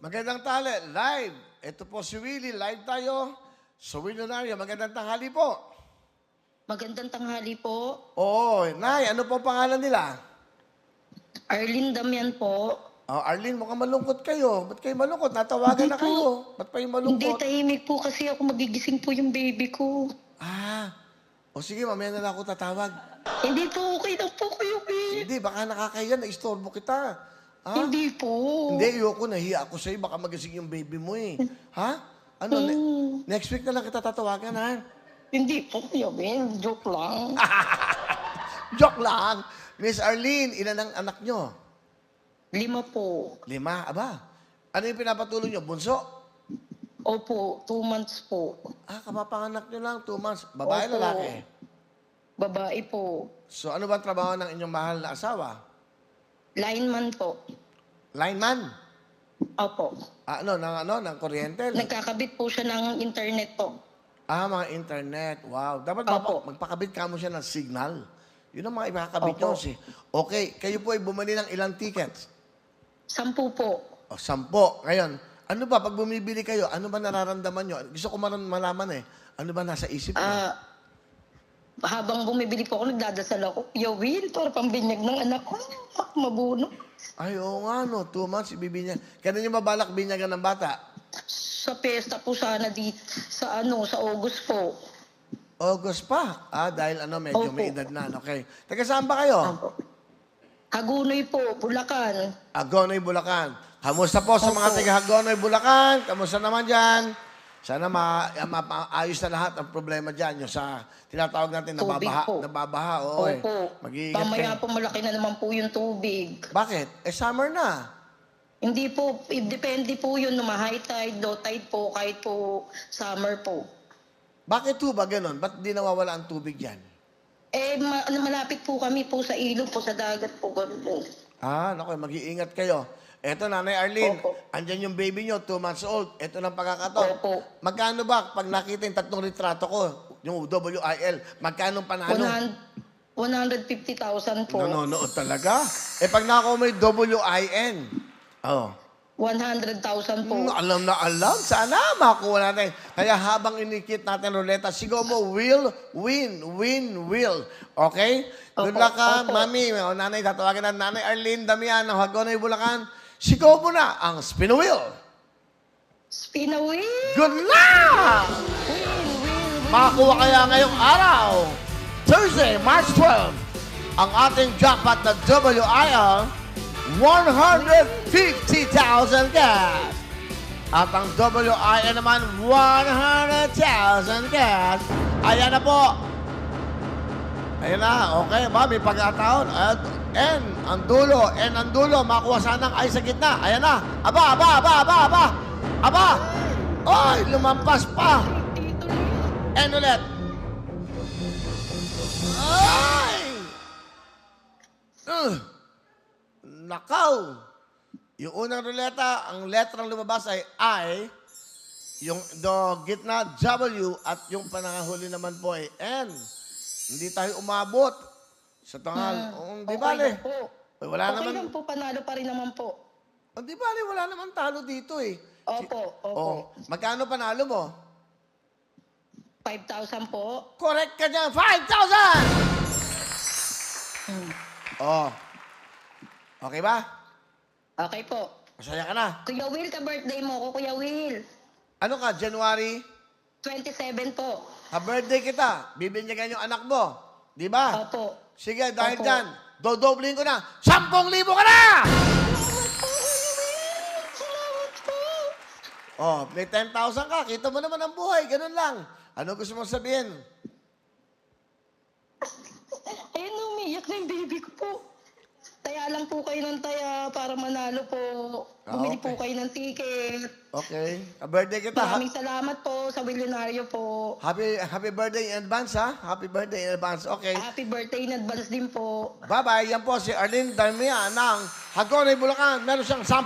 Magandang tali, live. Ito po si Willie, live tayo. So, Willionario, magandang tanghali po. Magandang tanghali po. Oo, Nay, ano po pangalan nila? Arlene Damian po. Oh, Arlene, mukhang malungkot kayo. Ba't kayo malungkot? Natawagan Hindi na po. kayo. Ba't pa yung Hindi, malungkot? tahimik po kasi ako magigising po yung baby ko. O sige, mamaya na lang ako tatawag. Hindi po, okay lang po kayo, Will. Hindi, baka nakakahiya, na-istorbo kita. Hindi po. Hindi, ayoko, nahiya ako sa'yo. Baka magising yung baby mo eh. Ha? Ano, next week na lang kita tatawagan, ha? Hindi po, Kuya Will. Joke lang. Joke lang. Miss Arlene, ilan ang anak nyo? 5 po. 5, aba. Ano yung pinapatulong nyo? Bunso? Opo, 2 months po. Kapapanganak nyo lang, 2 months. Babae, Opo. lalaki? Babae po. So, ano ba ang trabaho ng inyong mahal na asawa? Lineman po. Lineman? Opo. Ng kuryente? Nagkakabit po siya ng internet po. Mga internet. Wow. Dapat Opo. magpakabit ka mo siya ng signal. Yun ang mga ipakakabit Opo. nyo. Okay, kayo po ay bumili ng ilang tickets? 10 po. 10. Ngayon, ano ba, pag bumibili kayo, ano ba nararamdaman nyo? Gusto ko malaman eh. Ano ba nasa isip nyo? Habang bumibili po ako, nagdadasal ako. Kuya Will, para pambinyag ng anak ko. Mabuno. Ay, oo nga, no. 2 months, ibibinyan. Kailan nyo mabalak binyagan ng bata? Sa pesta po sana dito, sa August po. August pa. Dahil medyo Opo. may edad na. Okay. Taga saan ba kayo? Opo. Hagunoy po, Bulacan. Hagonoy, Bulacan. Kamusta po sa mga Opo. taga Hagonoy, Bulacan? Kamusta naman dyan? Sana maayos na lahat ang problema dyan. Yung sa tinatawag natin Tubig po. nababaha. Oo, Opo. Mag-iingat Mamaya kayo. po malaki na naman po yung tubig. Bakit? Summer na. Hindi po, depende po yun, high tide, low tide po, kahit po summer po. Bakit po ba ganun? Ba't di nawawala ang tubig dyan? Malapit po kami po sa ilog po, sa dagat po. Ganun po. Naku, mag-iingat kayo. Eto, Nanay Arlene, Opo. andyan yung baby nyo, 2 months old. Eto ng pagkakataon. Opo. Magkano ba pag nakita yung 3 retrato ko, yung WIL, magkano panalo? 150,000 po. Nanonood talaga? Pag nako may WIN, 100,000 po. alam na alam. Sana makuha natin. Kaya habang inikit natin ruleta, sigaw mo, will, win, win, will. Okay? Good Opo, luck ka, opo. Mami. O, Nanay, tatawagan na Nanay Arlene Damian ng Hagonoy, Bulacan. Sigaw mo na ang spin a wheel. Spin a wheel! Good luck! Makakuha kaya ngayong araw, Thursday, March 12, ang ating jackpot na WIL, 150,000 cash. At ang WIN naman, 100,000 cash. Ayan na po. Ayan na, okay ba? May pagkataon. At ang dulo, makuha sanang ay sa gitna. Ayan na. Aba! Ay, lumampas pa. N ulit. Ay! Nakaw! Yung unang ruleta, ang letrang lumabas ay I, yung gitna W, at yung panangahuli naman po ay N. Hindi tayo umabot sa tanghal. Di Okay bale. lang po. Wala Okay naman. lang po, panalo pa rin naman po. Di bale, wala naman talo dito eh. Opo, opo. Magkano panalo mo? 5,000 po. Correct ka dyan, 5,000! Okay ba? Okay po. Masaya ka na. Kuya Will, ka-birthday mo ko, Kuya Will. Ano ka, January? 27 po. Ha-birthday kita. Bibinyagan yung anak mo. Di ba? Opo. Sige, dahil Opo. dyan, dodoblin ko na. 10,000 ka na! Salamat po. May 10,000 ka. Kita mo naman ang buhay. Ganun lang. Ano gusto mong sabihin? Ayun, umiyak na yung baby ko po. Taya lang po kayo ng taya para manalo po. Bumili po kayo ng ticket. Okay. Birthday kita. Maraming salamat po sa Willionario po. Happy birthday in advance, ha? Happy birthday in advance. Okay. Happy birthday in advance din po. Bye-bye. Yan po si Arlene Darmia ng Hagonoy, Bulacan. Meron siyang 10,000.